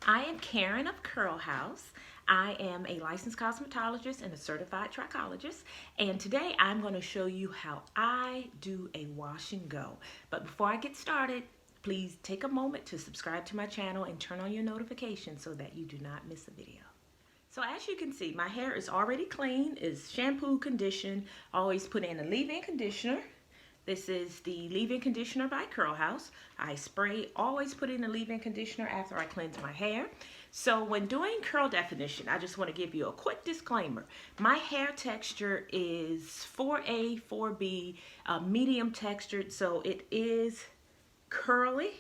I am Karen of Curl House. I am a licensed cosmetologist and a certified trichologist, and today I'm going to show you how I do a wash and go. But before I get started, please take a moment to subscribe to my channel and turn on your notifications so that you do not miss a video. So as you can see, my hair is already clean, is shampoo, conditioned. Always put in a leave-in conditioner. This is the leave-in conditioner by Curl House. I always put in a leave-in conditioner after I cleanse my hair. So when doing curl definition, I just want to give you a quick disclaimer. My hair texture is 4A, 4B, medium textured, so it is curly,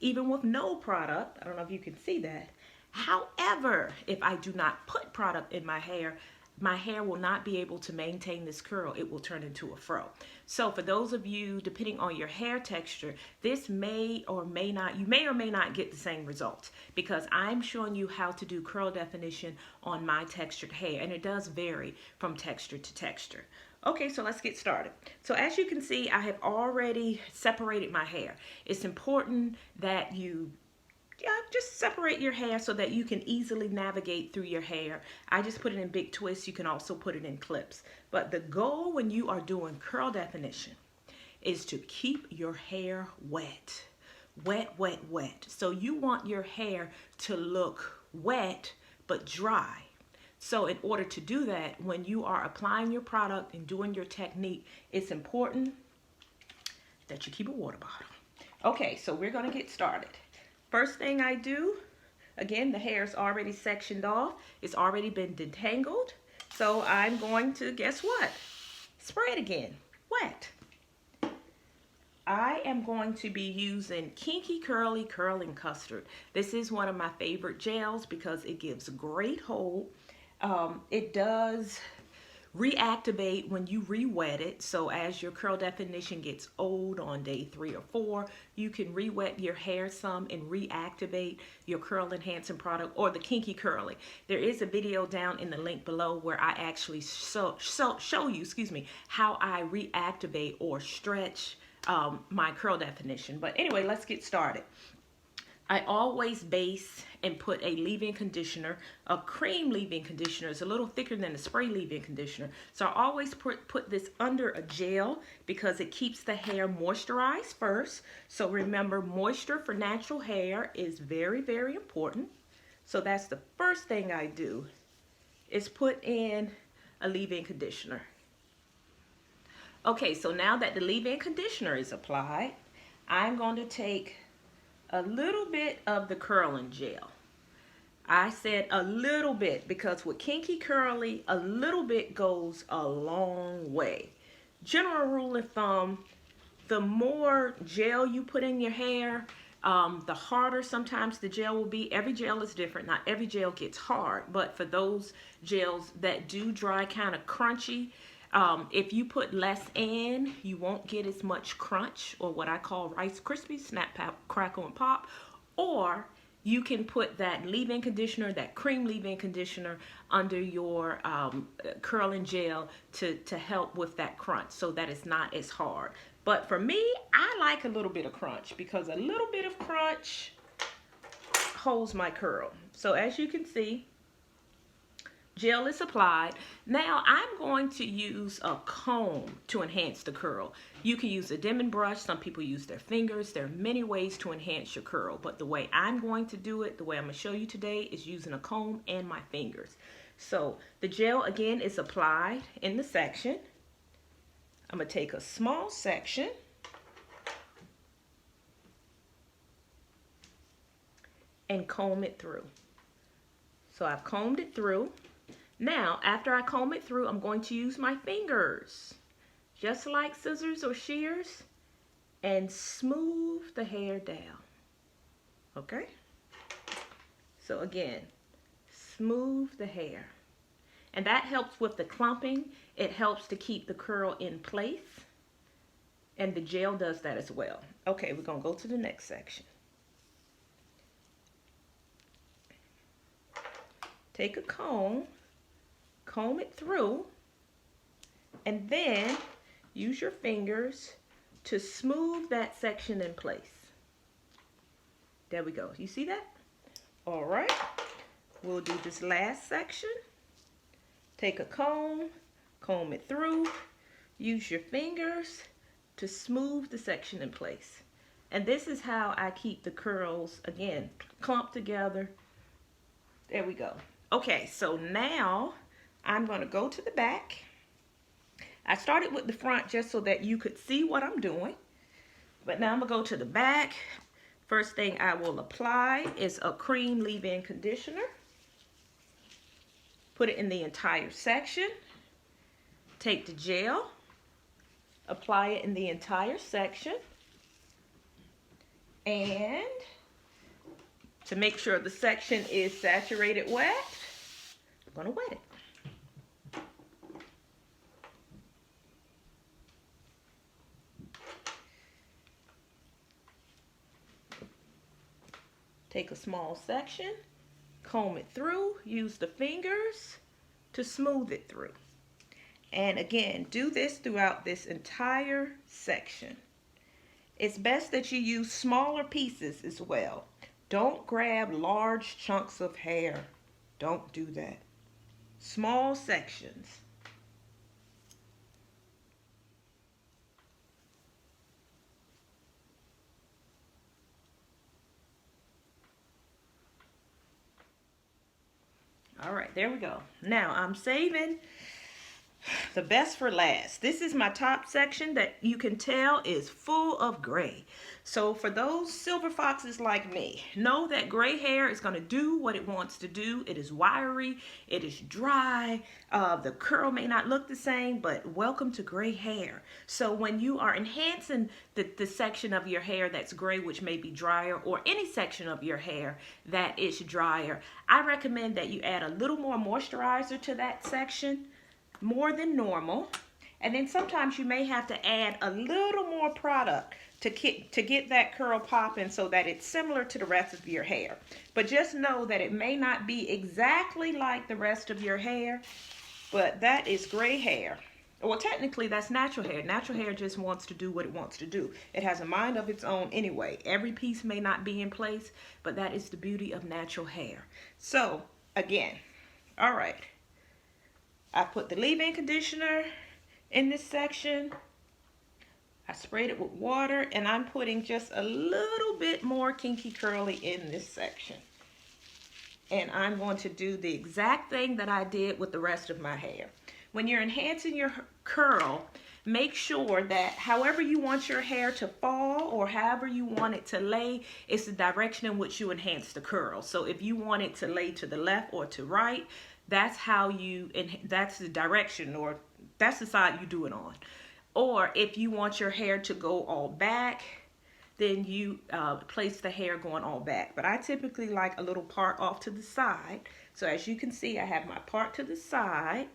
even with no product. I don't know if you can see that. However, if I do not put product in my hair will not be able to maintain this curl. It will turn into a fro. So for those of you, depending on your hair texture, this may or may not get the same results, because I'm showing you how to do curl definition on my textured hair, and it does vary from texture to texture. Okay, so let's get started. So as you can see, I have already separated my hair. It's important that you just separate your hair so that you can easily navigate through your hair. I just put it in big twists. You can also put it in clips. But the goal when you are doing curl definition is to keep your hair wet. Wet, wet, wet. So you want your hair to look wet but dry. So in order to do that, when you are applying your product and doing your technique, it's important that you keep a water bottle. Okay, so we're going to get started. First thing I do, again, the hair is already sectioned off. It's already been detangled. So I'm going to, guess what? Spray it again, wet. I am going to be using Kinky Curly Curling Custard. This is one of my favorite gels because it gives a great hold. It does reactivate when you re-wet it. So as your curl definition gets old on day 3 or 4, you can re-wet your hair some and reactivate your curl enhancing product or the Kinky Curly. There is a video down in the link below where I actually show you, how I reactivate or stretch my curl definition. But anyway, let's get started. I always base and put a leave-in conditioner. A cream leave-in conditioner is a little thicker than a spray leave-in conditioner. So I always put this under a gel because it keeps the hair moisturized first. So remember, moisture for natural hair is very, very important. So that's the first thing I do, is put in a leave-in conditioner. Okay, so now that the leave-in conditioner is applied, I'm going to take a little bit of the curling gel. I said a little bit because with Kinky Curly, a little bit goes a long way. General rule of thumb, the more gel you put in your hair, the harder sometimes the gel will be. Every gel is different. Not every gel gets hard, but for those gels that do dry kind of crunchy, if you put less in, you won't get as much crunch, or what I call Rice Krispies, snap, pop, crackle, and pop. Or you can put that leave-in conditioner, that cream leave-in conditioner, under your curling gel to help with that crunch so that it's not as hard. But for me, I like a little bit of crunch because a little bit of crunch holds my curl. So as you can see, gel is applied. Now I'm going to use a comb to enhance the curl. You can use a Demon brush. Some people use their fingers. There are many ways to enhance your curl, but the way I'm going to do it, the way I'm going to show you today, is using a comb and my fingers. So the gel again is applied in the section. I'm going to take a small section and comb it through. So I've combed it through. Now, after I comb it through, I'm going to use my fingers, just like scissors or shears, and smooth the hair down. Okay? So again, smooth the hair. And that helps with the clumping. It helps to keep the curl in place. And the gel does that as well. Okay, we're going to go to the next section. Take a comb it through, and then use your fingers to smooth that section in place. There we go. You see that? All right, we'll do this last section. Take a comb, comb it through. Use your fingers to smooth the section in place. And this is how I keep the curls, again, clumped together. There we go. Okay, so now I'm going to go to the back. I started with the front just so that you could see what I'm doing. But now I'm going to go to the back. First thing I will apply is a cream leave-in conditioner. Put it in the entire section. Take the gel. Apply it in the entire section. And to make sure the section is saturated wet, I'm going to wet it. Take a small section, comb it through, use the fingers to smooth it through. And again, do this throughout this entire section. It's best that you use smaller pieces as well. Don't grab large chunks of hair. Don't do that. Small sections. All right, there we go. Now I'm saving the best for last. This is my top section that you can tell is full of gray. So for those silver foxes like me, know that gray hair is going to do what it wants to do. It is wiry, it is dry, the curl may not look the same, but welcome to gray hair. So when you are enhancing the section of your hair that's gray, which may be drier, or any section of your hair that is drier, I recommend that you add a little more moisturizer to that section, more than normal. And then sometimes you may have to add a little more product to get that curl popping so that it's similar to the rest of your hair. But just know that it may not be exactly like the rest of your hair, but that is gray hair. Well, technically that's natural hair. Natural hair just wants to do what it wants to do. It has a mind of its own anyway. Every piece may not be in place, but that is the beauty of natural hair. So again, all right. I put the leave-in conditioner in this section. I sprayed it with water, and I'm putting just a little bit more Kinky Curly in this section. And I'm going to do the exact thing that I did with the rest of my hair. When you're enhancing your curl, make sure that however you want your hair to fall or however you want it to lay, it's the direction in which you enhance the curl. So if you want it to lay to the left or to right, that's how that's the direction, or that's the side you do it on. Or if you want your hair to go all back, then you place the hair going all back. But I typically like a little part off to the side. So as you can see, I have my part to the side,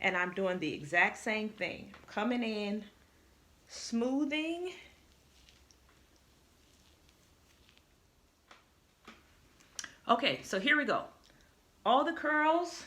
and I'm doing the exact same thing. Coming in, smoothing. Okay, so here we go. All the curls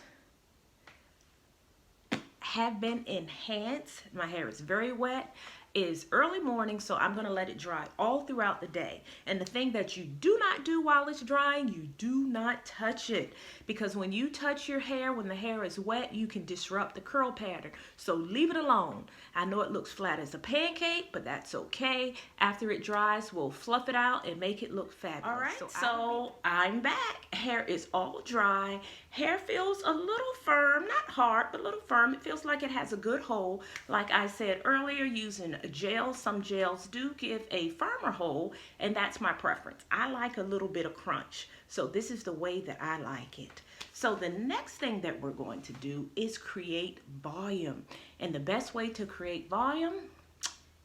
have been enhanced. My hair is very wet. It is early morning, so I'm going to let it dry all throughout the day. And the thing that you do not do while it's drying, you do not touch it. Because when you touch your hair, when the hair is wet, you can disrupt the curl pattern. So leave it alone. I know it looks flat as a pancake, but that's okay. After it dries, we'll fluff it out and make it look fabulous. All right, so I'm back. Hair is all dry. Hair feels a little firm, not hard, but a little firm. It feels like it has a good hold. Like I said earlier, using a gel, some gels do give a firmer hold, and that's my preference. I like a little bit of crunch, so this is the way that I like it. So the next thing that we're going to do is create volume, and the best way to create volume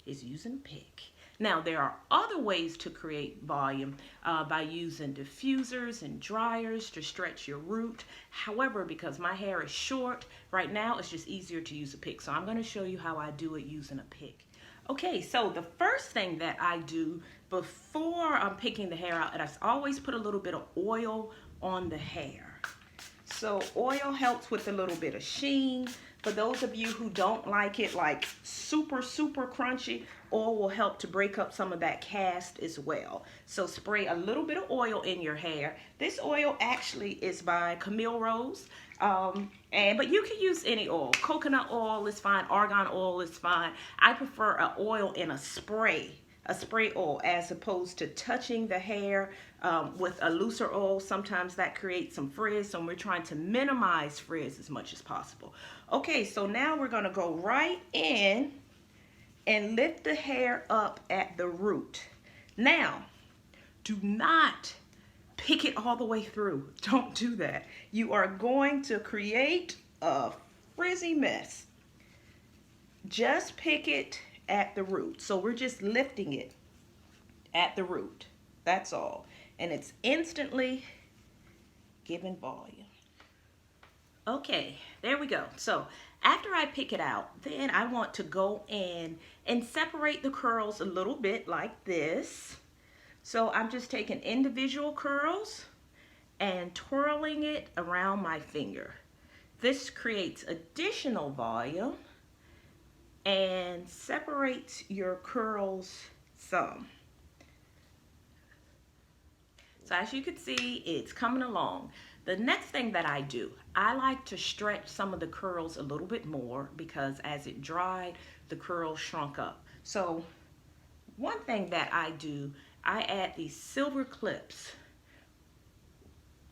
is using a pick. Now, there are other ways to create volume by using diffusers and dryers to stretch your root. However, because my hair is short, right now it's just easier to use a pick. So I'm going to show you how I do it using a pick. Okay, so the first thing that I do before I'm picking the hair out is I always put a little bit of oil on the hair. So oil helps with a little bit of sheen, For those of you who don't like it like super, super crunchy, oil will help to break up some of that cast as well. So spray a little bit of oil in your hair. This oil actually is by Camille Rose. But you can use any oil. Coconut oil is fine. Argan oil is fine. I prefer an oil in a spray oil, as opposed to touching the hair with a looser oil. Sometimes that creates some frizz, so we're trying to minimize frizz as much as possible. Okay, so now we're going to go right in and lift the hair up at the root. Now, do not pick it all the way through. Don't do that. You are going to create a frizzy mess. Just pick it at the root. So we're just lifting it at the root. That's all. And it's instantly giving volume. Okay, there we go. So after I pick it out, then I want to go in and separate the curls a little bit like this. So I'm just taking individual curls and twirling it around my finger. This creates additional volume and separates your curls some. So as you can see, it's coming along. The next thing that I do, I like to stretch some of the curls a little bit more because as it dried, the curls shrunk up. So one thing that I do, I add these silver clips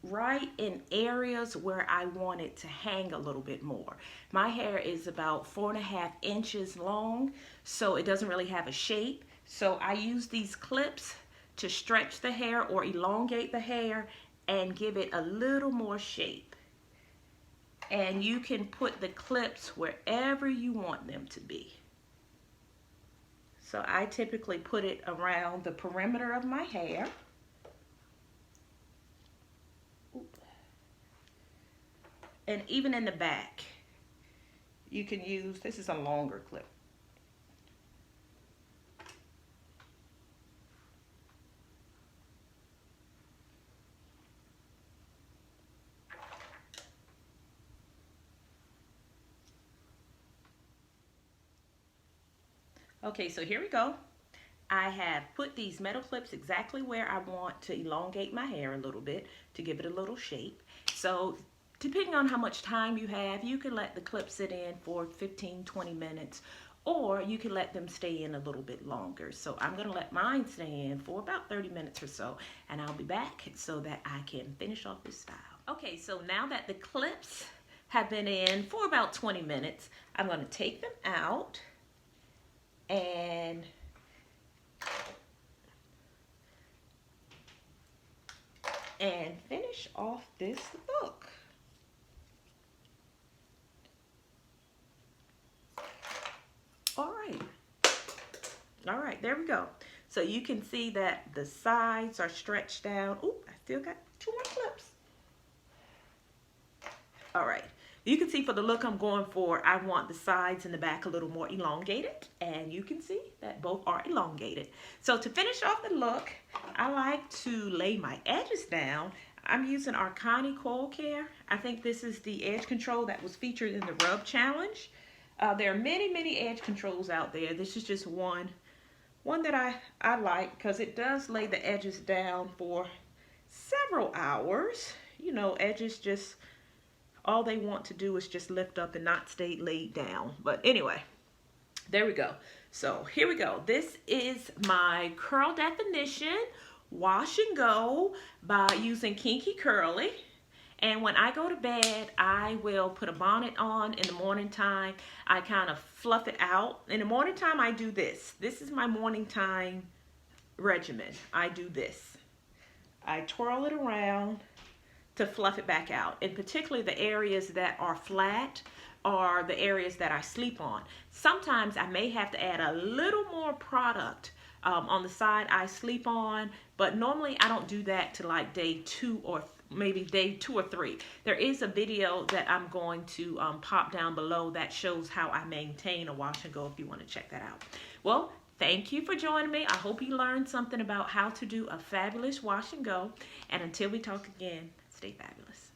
right in areas where I want it to hang a little bit more. My hair is about 4.5 inches long, so it doesn't really have a shape. So I use these clips to stretch the hair or elongate the hair and give it a little more shape. And you can put the clips wherever you want them to be. So I typically put it around the perimeter of my hair. And even in the back, you can use, this is a longer clip. Okay, so here we go. I have put these metal clips exactly where I want to elongate my hair a little bit to give it a little shape. So depending on how much time you have, you can let the clip sit in for 15-20 minutes, or you can let them stay in a little bit longer. So I'm gonna let mine stay in for about 30 minutes or so, and I'll be back so that I can finish off this style. Okay, so now that the clips have been in for about 20 minutes, I'm gonna take them out and finish off this look. All right, there we go. So you can see that the sides are stretched down. Ooh, I still got 2 more clips. All right, you can see for the look I'm going for, I want the sides and the back a little more elongated, and you can see that both are elongated. So to finish off the look, I like to lay my edges down. I'm using our Connie Coil Care. I think this is the edge control that was featured in the Rub Challenge. There are many edge controls out there. This is just one that I like because it does lay the edges down for several hours. You know, edges just, all they want to do is just lift up and not stay laid down. But anyway, there we go. So here we go. This is my Curl Definition Wash and Go by using Kinky Curly. And when I go to bed, I will put a bonnet on in the morning time. I kind of fluff it out. In the morning time, I do this. This is my morning time regimen. I do this. I twirl it around to fluff it back out. And particularly the areas that are flat are the areas that I sleep on. Sometimes I may have to add a little more product on the side I sleep on, but normally I don't do that to like day 2 or maybe day 2 or 3. There is a video that I'm going to pop down below that shows how I maintain a wash and go if you want to check that out. Well, thank you for joining me. I hope you learned something about how to do a fabulous wash and go. And until we talk again, stay fabulous.